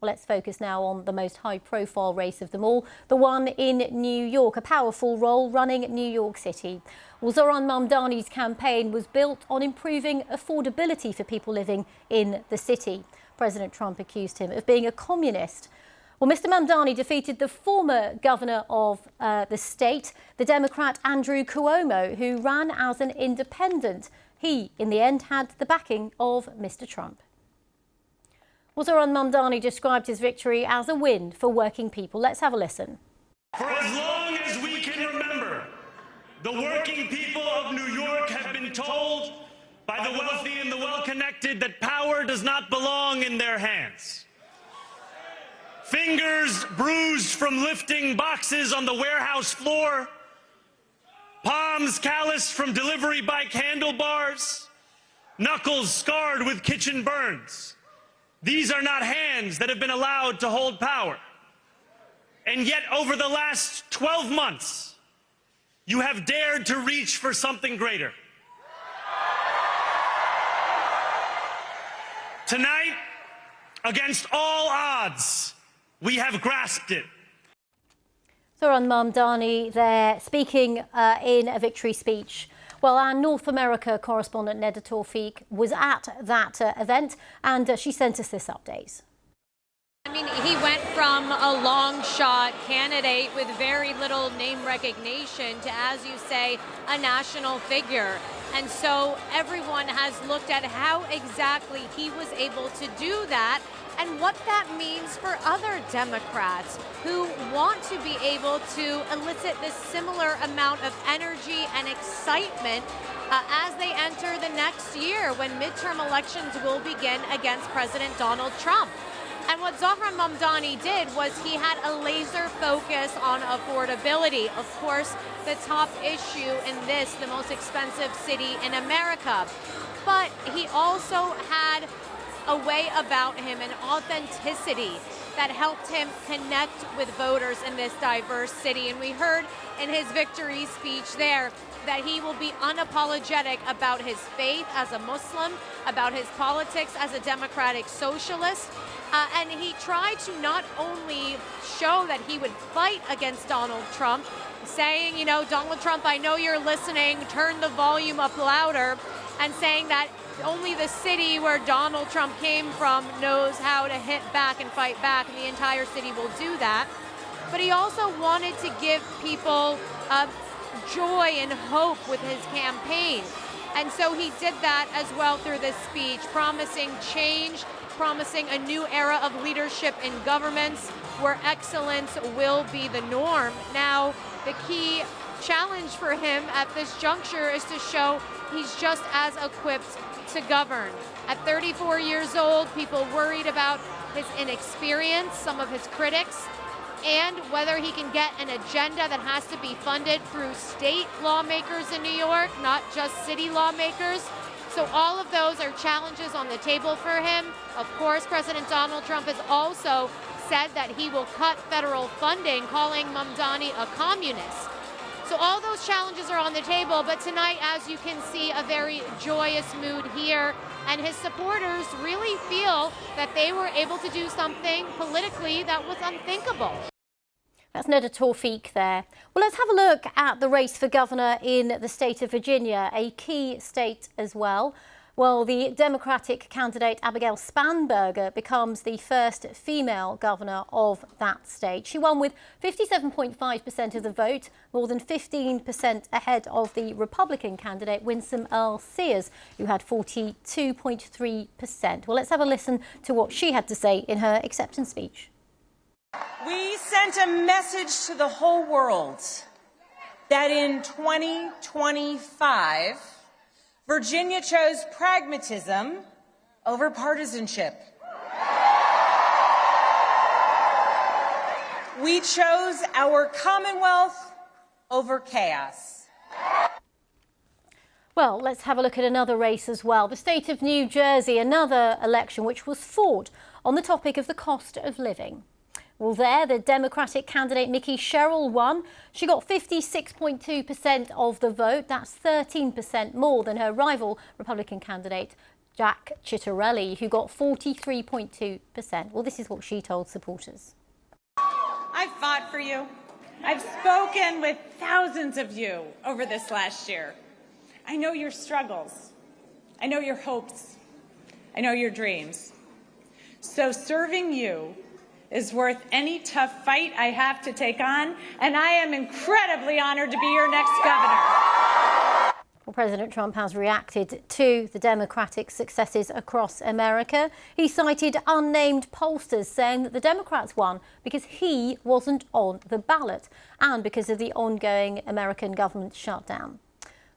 Well, let's focus now on the most high-profile race of them all, the one in New York, a powerful role running New York City. Well, Zohran Mamdani's campaign was built on improving affordability for people living in the city. President Trump accused him of being a communist. Well, Mr. Mamdani defeated the former governor of the state, the Democrat Andrew Cuomo, who ran as an independent. He, in the end, had the backing of Mr. Trump. Well, Zohran Mamdani described his victory as a win for working people. Let's have a listen. For as long as we can remember, the working people of New York have been told by the wealthy and the well-connected that power does not belong in their hands. Fingers bruised from lifting boxes on the warehouse floor, palms calloused from delivery bike handlebars, knuckles scarred with kitchen burns. These are not hands that have been allowed to hold power. And yet, over the last 12 months, you have dared to reach for something greater. Tonight, against all odds, we have grasped it. Zohran Mamdani there speaking in a victory speech. Well, our North America correspondent Neda Tawfiq was at that event and she sent us this update. I mean, he went from a long shot candidate with very little name recognition to, as you say, a national figure. And so everyone has looked at how exactly he was able to do that and what that means for other Democrats who want to be able to elicit this similar amount of energy and excitement as they enter the next year when midterm elections will begin against President Donald Trump. And what Zohran Mamdani did was he had a laser focus on affordability. Of course, the top issue in this, the most expensive city in America. But he also had a way about him, an authenticity that helped him connect with voters in this diverse city. And we heard in his victory speech there that he will be unapologetic about his faith as a Muslim, about his politics as a democratic socialist. And he tried to not only show that he would fight against Donald Trump, saying, you know, Donald Trump, I know you're listening, turn the volume up louder, and saying that only the city where Donald Trump came from knows how to hit back and fight back, and the entire city will do that. But he also wanted to give people joy and hope with his campaign. And so he did that as well through this speech, promising change, promising a new era of leadership in governments where excellence will be the norm. Now, the key challenge for him at this juncture is to show he's just as equipped to govern. At 34 years old, people worried about his inexperience, some of his critics, and whether he can get an agenda that has to be funded through state lawmakers in New York, not just city lawmakers. So all of those are challenges on the table for him. Of course, President Donald Trump has also said that he will cut federal funding, calling Mamdani a communist. So all those challenges are on the table, but tonight, as you can see, a very joyous mood here, and his supporters really feel that they were able to do something politically that was unthinkable. That's Neda Tawfiq there. Well, let's have a look at the race for governor in the state of Virginia, a key state as well. Well, the Democratic candidate Abigail Spanberger becomes the first female governor of that state. She won with 57.5% of the vote, more than 15% ahead of the Republican candidate Winsome Earl Sears, who had 42.3%. Well, let's have a listen to what she had to say in her acceptance speech. We sent a message to the whole world that in 2025, Virginia chose pragmatism over partisanship. We chose our Commonwealth over chaos. Well, let's have a look at another race as well. The state of New Jersey, another election which was fought on the topic of the cost of living. Well, there, the Democratic candidate Nikki Sherrill won. She got 56.2% of the vote. That's 13% more than her rival Republican candidate Jack Ciattarelli, who got 43.2%. Well, this is what she told supporters. I've fought for you. I've spoken with thousands of you over this last year. I know your struggles. I know your hopes. I know your dreams. So serving you is worth any tough fight I have to take on, and I am incredibly honored to be your next governor. Well, President Trump has reacted to the Democratic successes across America. He cited unnamed pollsters saying that the Democrats won because he wasn't on the ballot and because of the ongoing American government shutdown.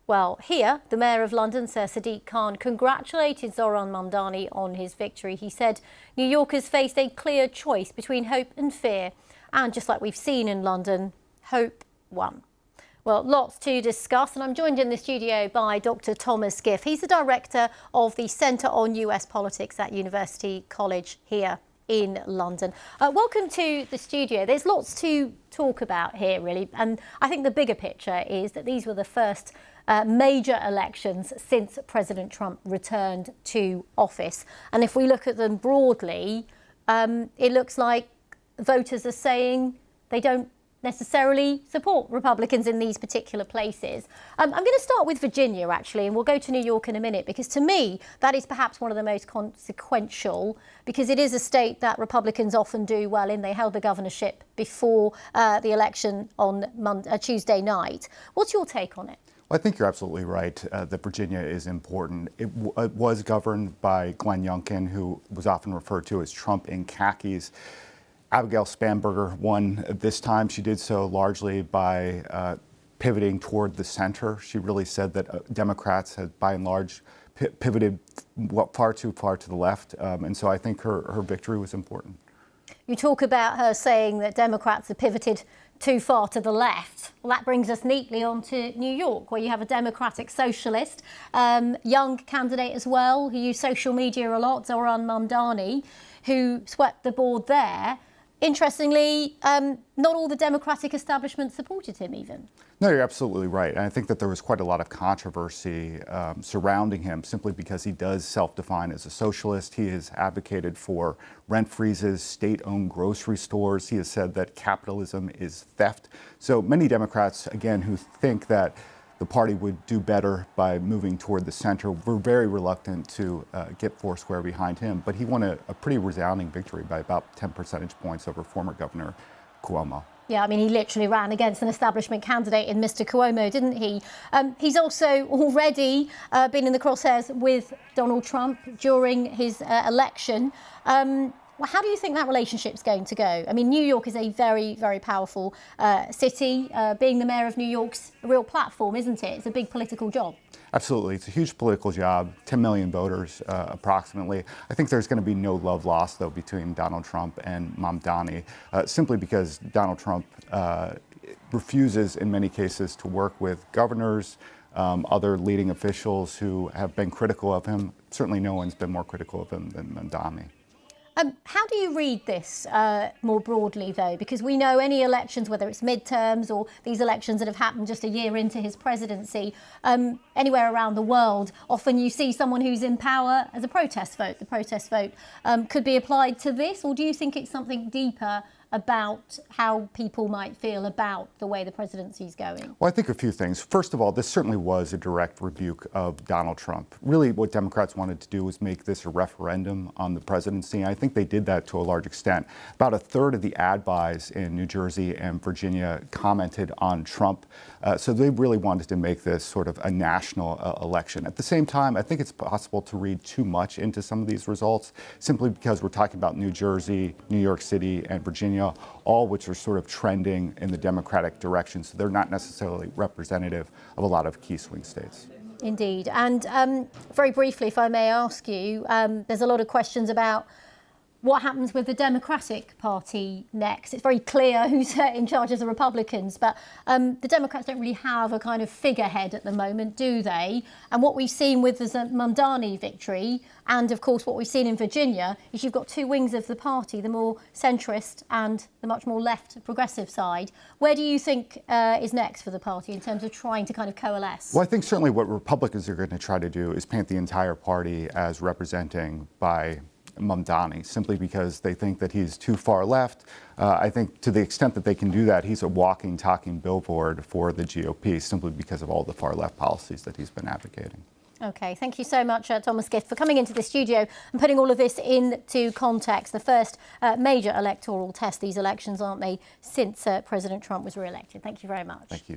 Well, here, the Mayor of London, Sir Sadiq Khan, congratulated Zohran Mamdani on his victory. He said New Yorkers faced a clear choice between hope and fear. And just like we've seen in London, hope won. Well, lots to discuss, and I'm joined in the studio by Dr. Thomas Giff. He's the director of the Centre on US Politics at University College here in London. Welcome to the studio. There's lots to talk about here, really, and I think the bigger picture is that these were the first major elections since President Trump returned to office. And if we look at them broadly, it looks like voters are saying they don't necessarily support Republicans in these particular places. I'm going to start with Virginia, actually, and we'll go to New York in a minute, because to me, that is perhaps one of the most consequential, because it is a state that Republicans often do well in. They held the governorship before the election on Tuesday night. What's your take on it? Well, I think you're absolutely right that Virginia is important. It was governed by Glenn Youngkin, who was often referred to as Trump in khakis. Abigail Spanberger won this time. She did so largely by pivoting toward the center. She really said that Democrats had, by and large, pivoted far too far to the left. And so I think her victory was important. You talk about her saying that Democrats have pivoted too far to the left. Well, that brings us neatly on to New York, where you have a Democratic socialist, young candidate as well, who used social media a lot, Zohran Mamdani, who swept the board there. Interestingly, not all the Democratic establishment supported him even. No, you're absolutely right. And I think that there was quite a lot of controversy surrounding him simply because he does self-define as a socialist. He has advocated for rent freezes, state-owned grocery stores. He has said that capitalism is theft. So many Democrats, again, who think that the party would do better by moving toward the center, were very reluctant to get foursquare behind him. But he won a pretty resounding victory by about 10 percentage points over former Governor Cuomo. Yeah, I mean, he literally ran against an establishment candidate in Mr. Cuomo, didn't he? He's also already been in the crosshairs with Donald Trump during his election. Well, how do you think that relationship's going to go? I mean, New York is a very, very powerful city. Being the mayor of New York's a real platform, isn't it? It's a big political job. Absolutely. It's a huge political job, 10 million voters approximately. I think there's going to be no love lost, though, between Donald Trump and Mamdani, simply because Donald Trump refuses, in many cases, to work with governors, other leading officials who have been critical of him. Certainly no one's been more critical of him than Mamdani. How do you read this more broadly, though? Because we know any elections, whether it's midterms or these elections that have happened just a year into his presidency, anywhere around the world, often you see someone who's in power as a protest vote. The protest vote could be applied to this, or do you think it's something deeper about how people might feel about the way the presidency is going? Well, I think a few things. First of all, this certainly was a direct rebuke of Donald Trump. Really, what Democrats wanted to do was make this a referendum on the presidency. I think they did that to a large extent. About a third of the ad buys in New Jersey and Virginia commented on Trump. So they really wanted to make this sort of a national election. At the same time, I think it's possible to read too much into some of these results, simply because we're talking about New Jersey, New York City, and Virginia, all which are sort of trending in the Democratic direction. So they're not necessarily representative of a lot of key swing states. Indeed. And very briefly, if I may ask you, there's a lot of questions about what happens with the Democratic Party next? It's very clear who's in charge of the Republicans, but the Democrats don't really have a kind of figurehead at the moment, do they? And what we've seen with the Mamdani victory, and of course what we've seen in Virginia, is you've got two wings of the party, the more centrist and the much more left progressive side. Where do you think is next for the party in terms of trying to kind of coalesce? Well, I think certainly what Republicans are going to try to do is paint the entire party as representing by Mamdani, simply because they think that he's too far left. I think to the extent that they can do that, he's a walking, talking billboard for the GOP, simply because of all the far left policies that he's been advocating. OK, thank you so much, Thomas Gift, for coming into the studio and putting all of this into context. The first major electoral test, these elections, aren't they, since President Trump was re-elected. Thank you very much. Thank you.